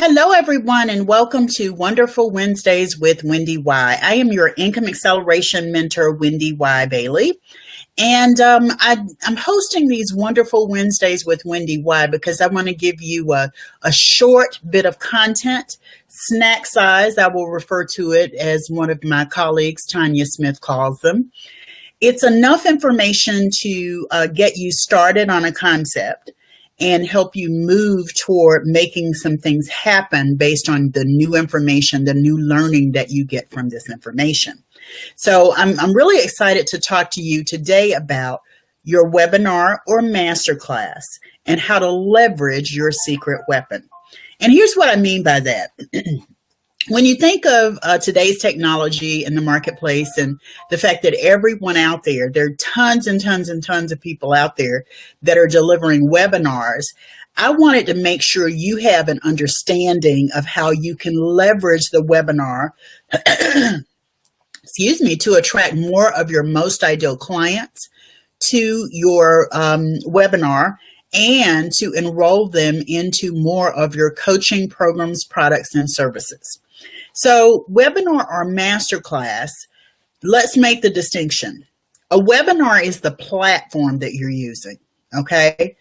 Hello, everyone, and welcome to Wonderful Wednesdays with Wendy Y. I am your income acceleration mentor, Wendy Y. Bailey. And I'm hosting these Wonderful Wednesdays with Wendy Y because I want to give you a short bit of content, snack size. I will refer to it as one of my colleagues, Tanya Smith, calls them. It's enough information to get you started on a concept and help you move toward making some things happen based on the new information, the new learning that you get from this information. So I'm really excited to talk to you today about your webinar or masterclass and how to leverage your secret weapon. And here's what I mean by that. When you think of today's technology in the marketplace and the fact that everyone out there are tons and tons and tons of people out there that are delivering webinars, I wanted to make sure you have an understanding of how you can leverage the webinar, to attract more of your most ideal clients to your webinar and to enroll them into more of your coaching programs, products, and services. So webinar or masterclass, let's make the distinction. A webinar is the platform that you're using, okay?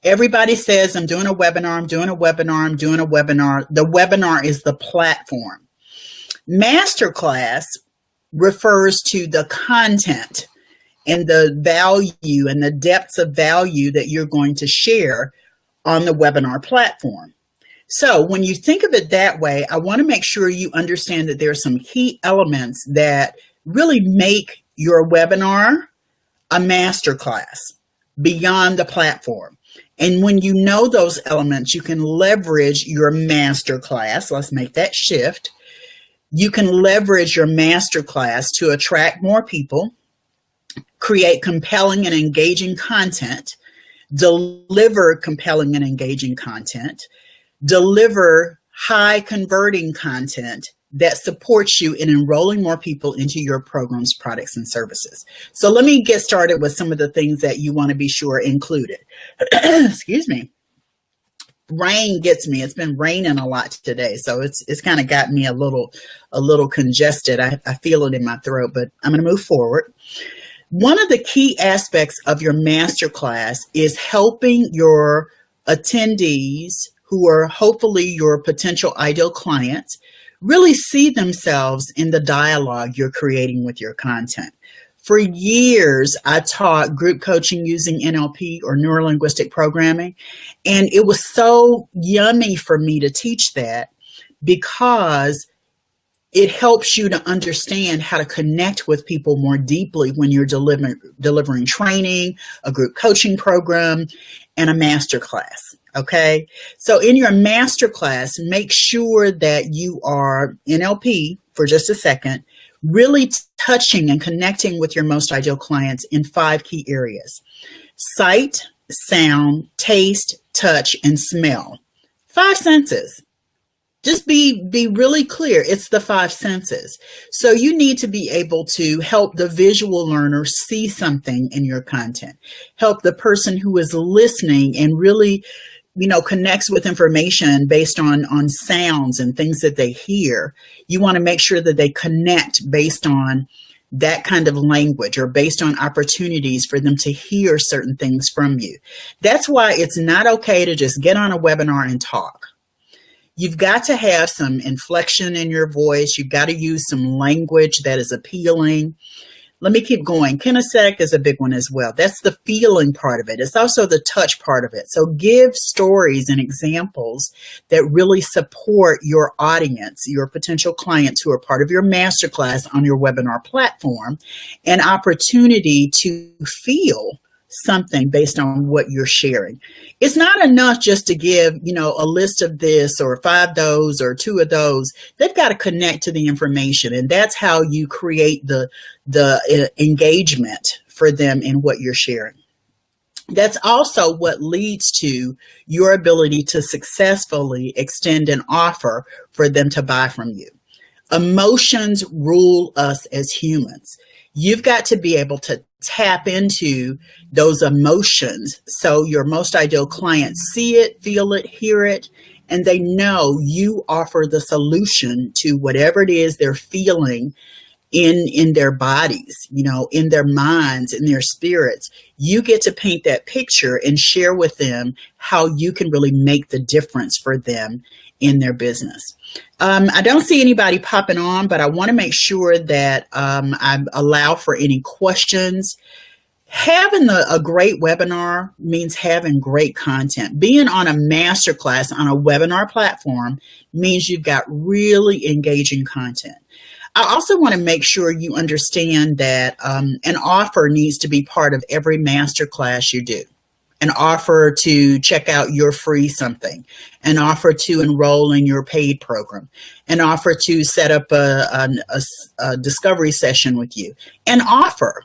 Everybody says, I'm doing a webinar, I'm doing a webinar, I'm doing a webinar. The webinar is the platform. Masterclass refers to the content and the value and the depths of value that you're going to share on the webinar platform. So when you think of it that way, I want to make sure you understand that there are some key elements that really make your webinar a masterclass beyond the platform. And when you know those elements, you can leverage your masterclass. Let's make that shift. You can leverage your masterclass to attract more people, create compelling and engaging content, deliver compelling and engaging content, deliver high converting content that supports you in enrolling more people into your programs, products, and services. So let me get started with some of the things that you want to be sure included. Excuse me. Rain gets me. It's been raining a lot today, so it's kind of got me a little congested. I feel it in my throat, but I'm going to move forward. One of the key aspects of your masterclass is helping your attendees, who are hopefully your potential ideal clients, really see themselves in the dialogue you're creating with your content. For years, I taught group coaching using NLP or neuro-linguistic programming, and it was so yummy for me to teach that because it helps you to understand how to connect with people more deeply when you're delivering training, a group coaching program, and a masterclass. Okay, so in your masterclass, make sure that you are NLP for just a second, really touching and connecting with your most ideal clients in 5 key areas: sight, sound, taste, touch, and smell. 5 senses. Just be really clear. It's the 5 senses. So you need to be able to help the visual learner see something in your content, help the person who is listening and really connects with information based on sounds and things that they hear. You want to make sure that they connect based on that kind of language or based on opportunities for them to hear certain things from you. That's why it's not okay to just get on a webinar and talk. You've got to have some inflection in your voice. You've got to use some language that is appealing. Let me keep going. Kinesthetic is a big one as well. That's the feeling part of it. It's also the touch part of it. So give stories and examples that really support your audience, your potential clients who are part of your masterclass on your webinar platform, an opportunity to feel something based on what you're sharing. It's not enough just to give, a list of this or 5 those or 2 of those. They've got to connect to the information, and that's how you create the engagement for them in what you're sharing. That's also what leads to your ability to successfully extend an offer for them to buy from you. Emotions rule us as humans. You've got to be able to tap into those emotions so your most ideal clients see it, feel it, hear it, and they know you offer the solution to whatever it is they're feeling in their bodies, in their minds, in their spirits. You get to paint that picture and share with them how you can really make the difference for them in their business. I don't see anybody popping on, but I want to make sure that I allow for any questions. Having a great webinar means having great content. Being on a masterclass on a webinar platform means you've got really engaging content. I also want to make sure you understand that an offer needs to be part of every masterclass you do. An offer to check out your free something, an offer to enroll in your paid program, an offer to set up a discovery session with you, an offer.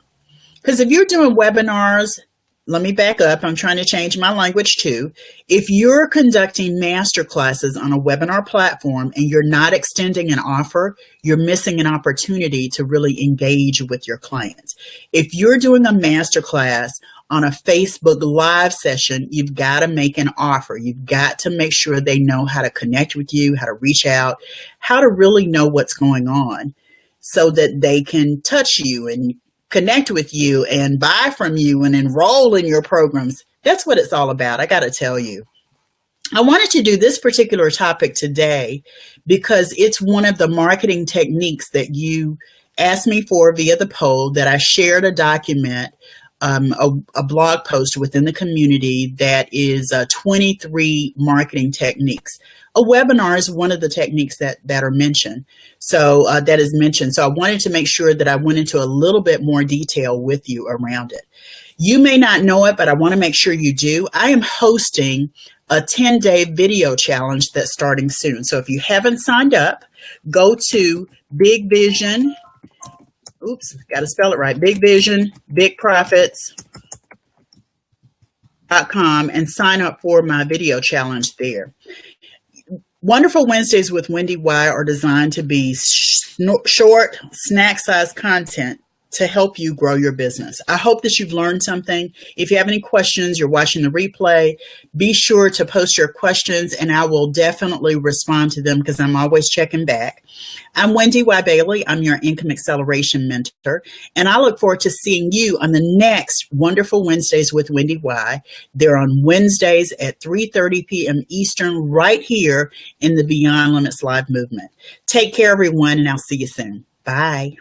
Because if you're doing webinars, let me back up. I'm trying to change my language too. If you're conducting master classes on a webinar platform and you're not extending an offer, you're missing an opportunity to really engage with your clients. If you're doing a master class on a Facebook Live session, you've got to make an offer. You've got to make sure they know how to connect with you, how to reach out, how to really know what's going on so that they can touch you and connect with you and buy from you and enroll in your programs. That's what it's all about. I got to tell you. I wanted to do this particular topic today because it's one of the marketing techniques that you asked me for via the poll that I shared a document, a blog post within the community that is 23 marketing techniques. A webinar is one of the techniques that are mentioned. So that is mentioned. So I wanted to make sure that I went into a little bit more detail with you around it. You may not know it, but I want to make sure you do. I am hosting a 10-day video challenge that's starting soon. So if you haven't signed up, go to Big Vision. Oops, got to spell it right. Big Vision, Big Profits.com and sign up for my video challenge there. Wonderful Wednesdays with Wendy Y are designed to be short, snack-sized content to help you grow your business. I hope that you've learned something. If you have any questions, you're watching the replay, be sure to post your questions and I will definitely respond to them because I'm always checking back. I'm Wendy Y. Bailey. I'm your Income Acceleration Mentor, and I look forward to seeing you on the next Wonderful Wednesdays with Wendy Y. They're on Wednesdays at 3:30 p.m. Eastern right here in the Beyond Limits Live movement. Take care, everyone, and I'll see you soon. Bye.